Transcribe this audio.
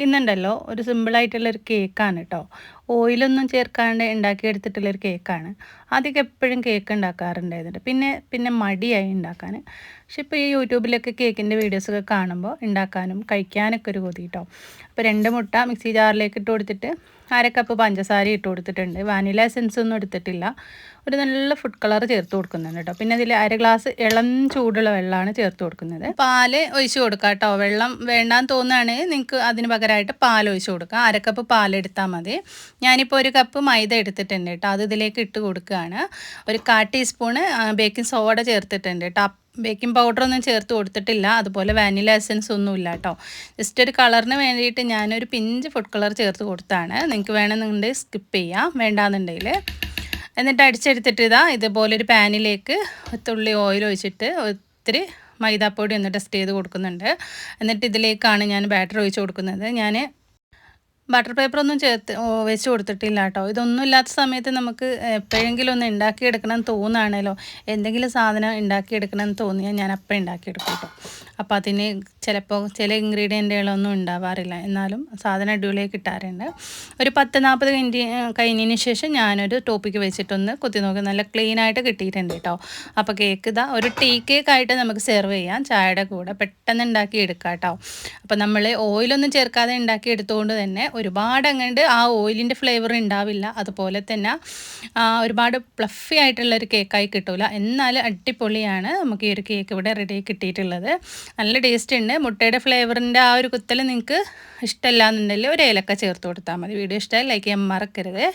ഇന്നുണ്ടല്ലോ ഒരു സിമ്പിളായിട്ടുള്ളൊരു കേക്കാണ് കേട്ടോ. ഓയിലൊന്നും ചേർക്കാണ്ട് ഉണ്ടാക്കിയെടുത്തിട്ടുള്ളൊരു കേക്കാണ്. ആദ്യമൊക്കെ എപ്പോഴും കേക്ക് ഉണ്ടാക്കാറുണ്ടായിരുന്നുണ്ട്. പിന്നെ പിന്നെ മടിയായി ഉണ്ടാക്കാൻ. പക്ഷെ ഇപ്പോൾ ഈ യൂട്യൂബിലൊക്കെ കേക്കിൻ്റെ വീഡിയോസൊക്കെ കാണുമ്പോൾ ഉണ്ടാക്കാനും കഴിക്കാനൊക്കെ ഒരു കൊതി കേട്ടോ. അപ്പോൾ 2 മുട്ട മിക്സി ജാറിലേക്ക് ഇട്ട് കൊടുത്തിട്ട് 1/2 കപ്പ് പഞ്ചസാര ഇട്ട് കൊടുത്തിട്ടുണ്ട്. വാനില എസൻസ് ഒന്നും എടുത്തിട്ടില്ല. ഒരു നല്ല ഫുഡ് കളർ ചേർത്ത് കൊടുക്കുന്നുണ്ട് കേട്ടോ. പിന്നെ അതിൽ 1/2 ഗ്ലാസ് ഇളം ചൂടുള്ള വെള്ളമാണ് ചേർത്ത് കൊടുക്കുന്നത്. പാല് ഒഴിച്ച് കൊടുക്കാം കേട്ടോ. വെള്ളം വേണ്ടാന്ന് തോന്നുകയാണെങ്കിൽ നിങ്ങൾക്ക് അതിന് പകരമായിട്ട് പാൽ ഒഴിച്ച് കൊടുക്കാം. 1/2 കപ്പ് പാലെടുത്താൽ മതി. ഞാനിപ്പോൾ 1 കപ്പ് മൈദ എടുത്തിട്ടുണ്ട് കേട്ടോ. അത് ഇതിലേക്ക് ഇട്ട് കൊടുക്കുകയാണ്. ഒരു 1/4 ടീസ്പൂണ് ബേക്കിംഗ് സോഡ ചേർത്തിട്ടുണ്ട് കേട്ടോ. ബേക്കിംഗ് പൗഡറൊന്നും ചേർത്ത് കൊടുത്തിട്ടില്ല. അതുപോലെ വാനില എസൻസ് ഒന്നും ഇല്ല കേട്ടോ. ജസ്റ്റ് ഒരു കളറിന് വേണ്ടിയിട്ട് ഞാനൊരു പിഞ്ച് ഫുഡ് കളർ ചേർത്ത് കൊടുത്താണ്. നിങ്ങൾക്ക് വേണമെന്നുണ്ടെങ്കിൽ സ്കിപ്പ് ചെയ്യാം, വേണ്ടാന്നുണ്ടെങ്കിൽ. എന്നിട്ട് അടിച്ചെടുത്തിട്ട് ഇതുപോലെ ഒരു പാനിലേക്ക് തുള്ളി ഓയിൽ ഒഴിച്ചിട്ട് ഒത്തിരി മൈദാപ്പൊടി ഒന്ന് ടെസ്റ്റ് ചെയ്ത് കൊടുക്കുന്നുണ്ട്. എന്നിട്ട് ഇതിലേക്കാണ് ഞാൻ ബാറ്റർ ഒഴിച്ച് കൊടുക്കുന്നത്. ഞാൻ ബട്ടർ പേപ്പറൊന്നും വെച്ച് കൊടുത്തിട്ടില്ല കേട്ടോ. ഇതൊന്നും ഇല്ലാത്ത സമയത്ത് നമുക്ക് എപ്പോഴെങ്കിലും ഒന്ന് ഉണ്ടാക്കിയെടുക്കണം തോന്നുകയാണല്ലോ. എന്തെങ്കിലും സാധനം ഉണ്ടാക്കിയെടുക്കണം എന്ന് തോന്നിയാൽ ഞാൻ അപ്പം ഉണ്ടാക്കിയെടുക്കും കേട്ടോ. അപ്പോൾ അതിന് ചിലപ്പോൾ ചില ഇൻഗ്രീഡിയൻറ്റുകളൊന്നും ഉണ്ടാവാറില്ല, എന്നാലും സാധനം അടിപൊളിയായി കിട്ടാറുണ്ട്. ഒരു 10-40 മിനിറ്റ് കഴിഞ്ഞതിന് ശേഷം ഞാനൊരു ടോപ്പിക്ക് വെച്ചിട്ടൊന്ന് കുത്തി നോക്കി. നല്ല ക്ലീനായിട്ട് കിട്ടിയിട്ടുണ്ട് കേട്ടോ. അപ്പോൾ കേക്ക് ഒരു ടീ കേക്കായിട്ട് നമുക്ക് സെർവ് ചെയ്യാം ചായയുടെ കൂടെ. പെട്ടെന്ന് ഉണ്ടാക്കി എടുക്കാം കേട്ടോ. അപ്പോൾ നമ്മൾ ഓയിലൊന്നും ചേർക്കാതെ ഉണ്ടാക്കി എടുത്തുകൊണ്ട് തന്നെ ഒരുപാട് അങ്ങോട്ട് ആ ഓയിലിൻ്റെ ഫ്ലേവർ ഉണ്ടാവില്ല. അതുപോലെ തന്നെ ഒരുപാട് ഫ്ലഫി ആയിട്ടുള്ളൊരു കേക്കായി കിട്ടില്ല. എന്നാൽ അടിപൊളിയാണ് നമുക്ക് ഈ ഒരു കേക്ക് ഇവിടെ റെഡി കിട്ടിയിട്ടുള്ളത്. നല്ല ടേസ്റ്റ് ഉണ്ട്. മുട്ടയുടെ ഫ്ലേവറിൻ്റെ ആ ഒരു കുത്തൽ നിങ്ങൾക്ക് ഇഷ്ടമല്ല എന്നുണ്ടെങ്കിൽ ഒരു ഏലക്ക ചേർത്ത് കൊടുത്താൽ മതി. വീഡിയോ ഇഷ്ടമായി ലൈക്ക് ചെയ്യാൻ മറക്കരുത്.